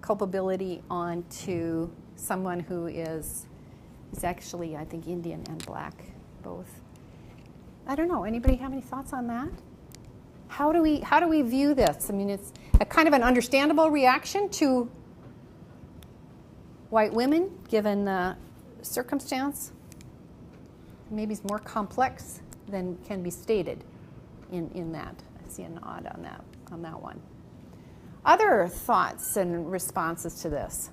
culpability onto someone who is actually, I think, Indian and black, both? I don't know. Anybody have any thoughts on that? How do we view this? I mean, it's a kind of an understandable reaction to white women, given the circumstance. Maybe it's more complex than can be stated in that. I see a nod on that one. Other thoughts and responses to this?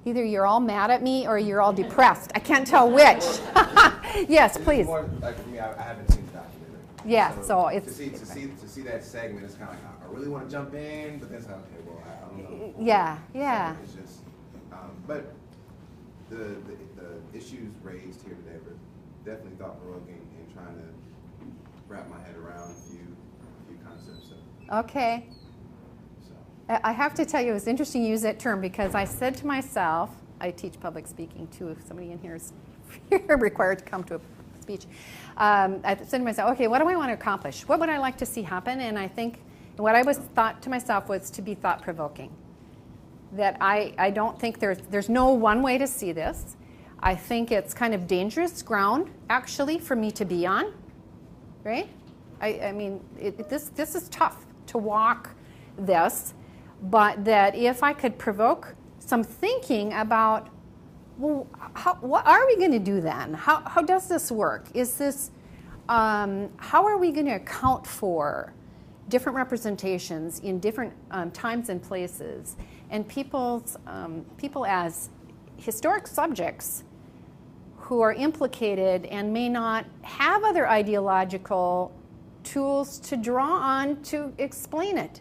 Either you're all mad at me or you're all depressed. I can't tell which. Yes, please. More, like for me, I haven't seen the documentary. Yeah, so it's to see that segment, it's kind of like I really want to jump in, but then it's like, okay, well, I don't know. Yeah. So it's just, but the issues raised here today were definitely thought-provoking and trying to wrap my head around a few concepts. So. Okay. I have to tell you, it was interesting you use that term because I said to myself, I teach public speaking too, if somebody in here is required to come to a speech. I said to myself, okay, what do I want to accomplish? What would I like to see happen? And I think what I thought to myself was to be thought-provoking. That I don't think there's no one way to see this. I think it's kind of dangerous ground, actually, for me to be on, right? I mean, this is tough to walk this. But that if I could provoke some thinking about, well, what are we going to do then? How does this work? Is this, how are we going to account for different representations in different times and places, and people as historic subjects who are implicated and may not have other ideological tools to draw on to explain it?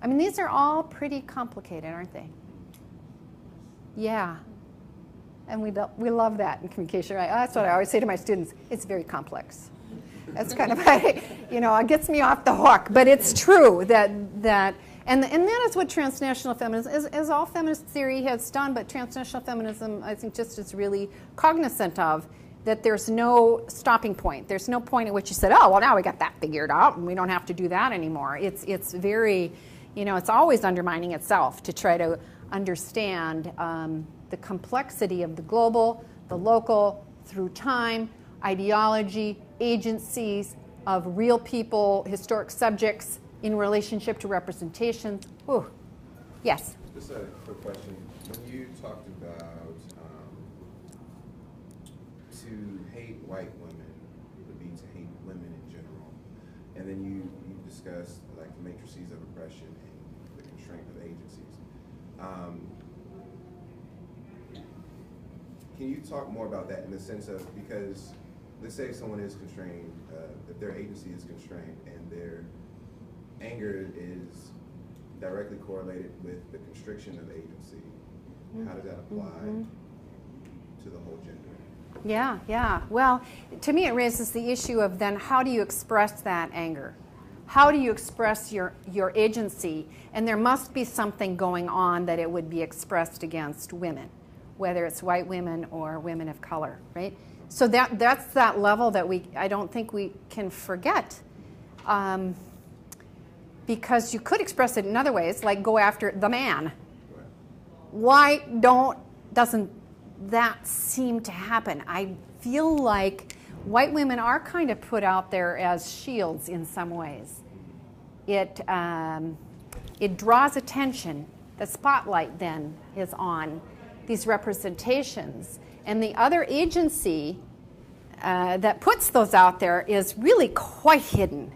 I mean, these are all pretty complicated, aren't they? Yeah. And we love that in communication, right? That's what I always say to my students. It's very complex. That's kind of, it gets me off the hook. But it's true that and that is what transnational feminism, as all feminist theory has done, but transnational feminism, I think, just is really cognizant of that there's no stopping point. There's no point at which you said, oh, well, now we got that figured out, and we don't have to do that anymore. It's very... it's always undermining itself to try to understand the complexity of the global, the local, through time, ideology, agencies of real people, historic subjects in relationship to representation. Ooh. Yes? Just a quick question. When you talked about to hate white women would be to hate women in general, and then you discussed like the matrices of oppression and the constraint of agencies. Can you talk more about that in the sense of, because let's say someone is constrained, if their agency is constrained and their anger is directly correlated with the constriction of agency, how does that apply to the whole gender? Yeah. Well, to me it raises the issue of then how do you express that anger? How do you express your agency? And there must be something going on that it would be expressed against women, whether it's white women or women of color, right? So that's that level that I don't think we can forget. Because you could express it in other ways, like go after the man. Why doesn't that seem to happen? I feel like white women are kind of put out there as shields in some ways. It draws attention. The spotlight then is on these representations. And the other agency that puts those out there is really quite hidden,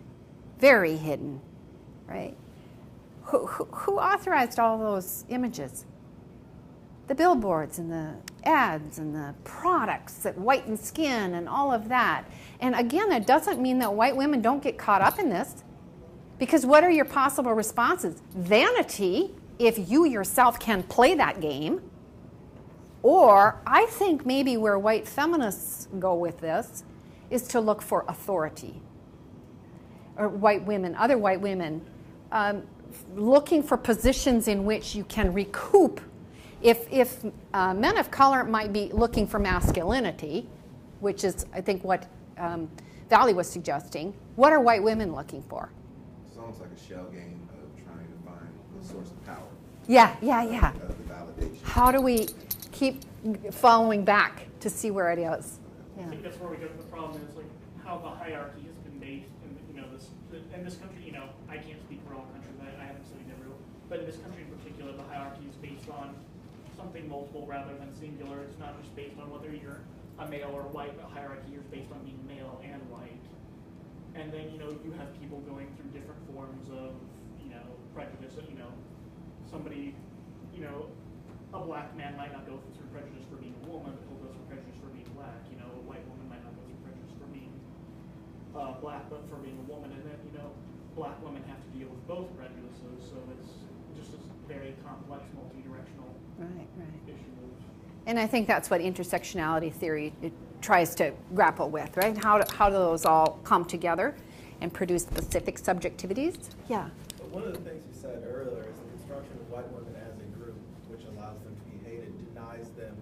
very hidden, right? Who authorized all those images? The billboards and the ads and the products that whiten skin and all of that. And again, that doesn't mean that white women don't get caught up in this, because what are your possible responses? Vanity, if you yourself can play that game. Or I think maybe where white feminists go with this is to look for authority. Or white women, other white women, looking for positions in which you can recoup. If men of color might be looking for masculinity, which is, I think, what Valley was suggesting, what are white women looking for? It's almost like a shell game of trying to find the source of power. Yeah. Of the validation. How do we keep following back to see where it is? I think that's where we get to the problem is like how the hierarchy has been based in this country. I can't speak for all countries. I haven't studied every, but in this country in particular, the hierarchy is based on something multiple rather than singular. It's not just based on whether you're a male or white. The hierarchy is based on being male and white. And then you have people going through different forms of prejudice. Somebody a black man might not go through prejudice for being a woman, but he'll go through prejudice for being black. A white woman might not go through prejudice for being black, but for being a woman. And then black women have to deal with both prejudices. So it's just a very complex, multi-directional issue. And I think that's what intersectionality theory tries to grapple with, right? How do those all come together and produce specific subjectivities? Yeah. But one of the things you said earlier is the construction of white women as a group, which allows them to be hated, denies them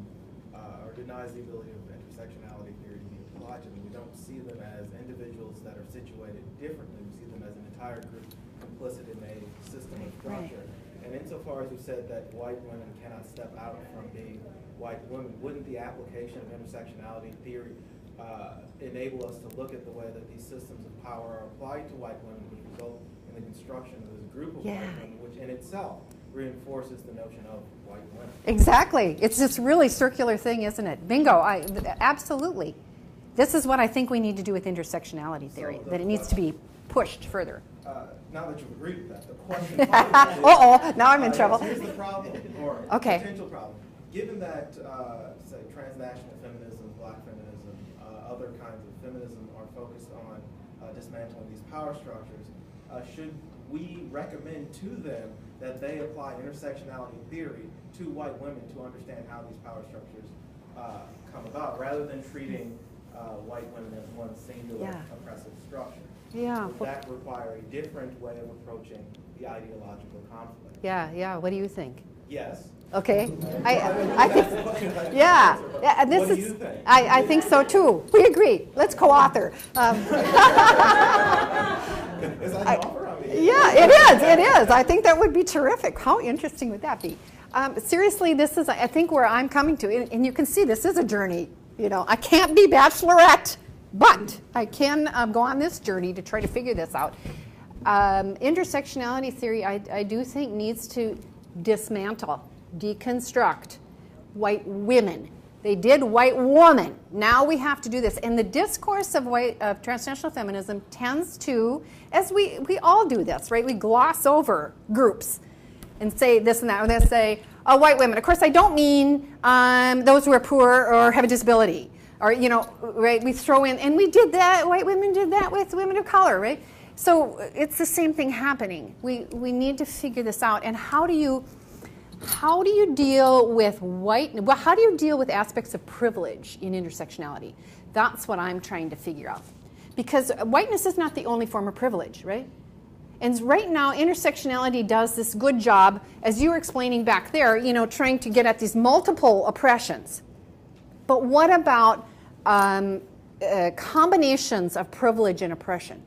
or denies the ability of intersectionality theory to be applied to them. We don't see them as individuals that are situated differently. We see them as an entire group complicit in a system of structure. And insofar as you said that white women cannot step out from being white women, wouldn't the application of intersectionality theory enable us to look at the way that these systems of power are applied to white women, which result in the construction of this group of white women, which in itself reinforces the notion of white women? Exactly. It's this really circular thing, isn't it? Bingo. Absolutely. This is what I think we need to do with intersectionality theory, that it needs to be pushed further. Now that you've agreed with that, the question now I'm in trouble. Here's the problem, or potential problem. Given that, say, transnational feminism, black feminism, other kinds of feminism are focused on dismantling these power structures, should we recommend to them that they apply intersectionality theory to white women to understand how these power structures come about, rather than treating white women as one singular oppressive structure? Yeah. Would that require a different way of approaching the ideological conflict? Yeah. What do you think? Yes. Okay. I think, yeah. What do you think? I think so too. We agree. Let's co-author. Is that an offer? Yeah, it is. I think that would be terrific. How interesting would that be? Seriously, this is, I think, where I'm coming to. And you can see this is a journey. I can't be bachelorette, but I can go on this journey to try to figure this out. Intersectionality theory, I do think, needs to dismantle, deconstruct white women. They did white woman. Now we have to do this. And the discourse of transnational feminism tends to, as we all do this, right? We gloss over groups and say this and that. And they say, white women. Of course, I don't mean those who are poor or have a disability. Or, right? We throw in, and we did that, white women did that with women of color, right? So it's the same thing happening. We need to figure this out. And how do you deal with how do you deal with aspects of privilege in intersectionality? That's what I'm trying to figure out. Because whiteness is not the only form of privilege, right? And right now, intersectionality does this good job, as you were explaining back there, trying to get at these multiple oppressions. But what about combinations of privilege and oppression?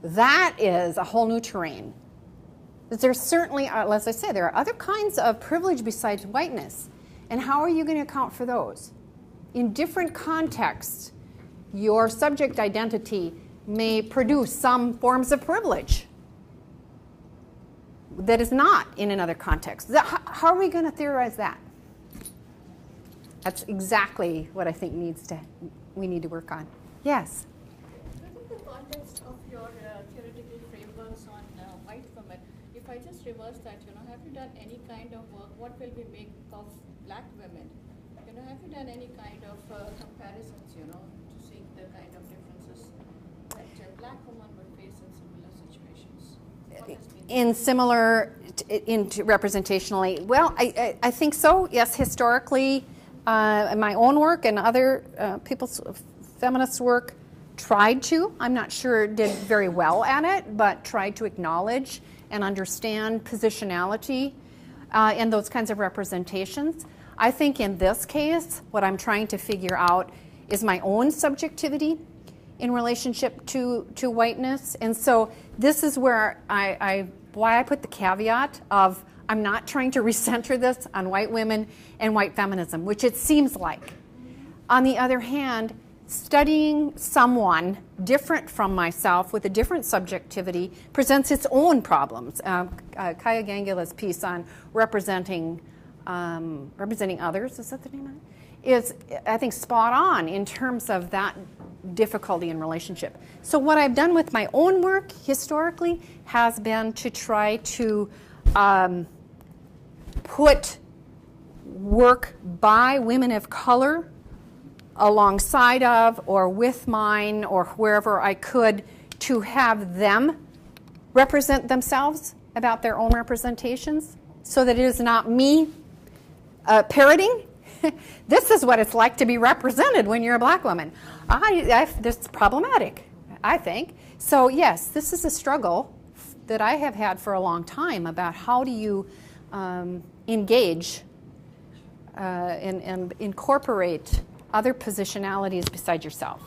That is a whole new terrain. There's certainly, as I say, there are other kinds of privilege besides whiteness. And how are you going to account for those? In different contexts, your subject identity may produce some forms of privilege that is not in another context. How are we going to theorize that? That's exactly what I think we need to work on. Yes? Within the context of your theoretical frameworks on white women, if I just reverse that, have you done any kind of work? What will we make of black women? Have you done any kind of comparisons, to see the kind of differences that black women would face in similar situations? Representationally? Well, I think so. Yes, historically, in my own work and other people's feminist work, tried to. I'm not sure it did very well at it, but tried to acknowledge and understand positionality and those kinds of representations. I think in this case, what I'm trying to figure out is my own subjectivity in relationship to whiteness. And so this is where why I put the caveat of I'm not trying to recenter this on white women and white feminism, which it seems like. On the other hand, studying someone different from myself with a different subjectivity presents its own problems. Kaya Gangula's piece on representing others, is that the name of it? Is, I think, spot on in terms of that difficulty in relationship. So what I've done with my own work historically has been to try to put work by women of color alongside of or with mine or wherever I could to have them represent themselves about their own representations so that it is not me parroting. This is what it's like to be represented when you're a black woman. This is problematic, I think. So yes, this is a struggle that I have had for a long time about how do you engage and incorporate other positionalities beside yourself.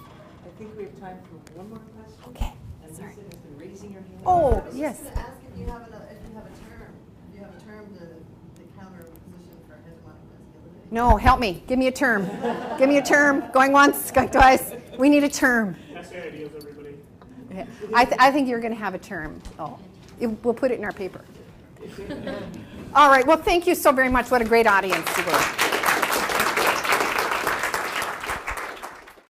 I think we have time for one more question. Okay. And Lisa has been raising her hand. Oh, I was yes. just going to ask if you have a term to counter position for hegemonic masculinity. No, help me. Give me a term. Give me a term. Going once, going twice. We need a term. That's the ideas, everybody. Okay. I think you're going to have a term. Oh, we'll put it in our paper. All right. Well, thank you so very much. What a great audience you were.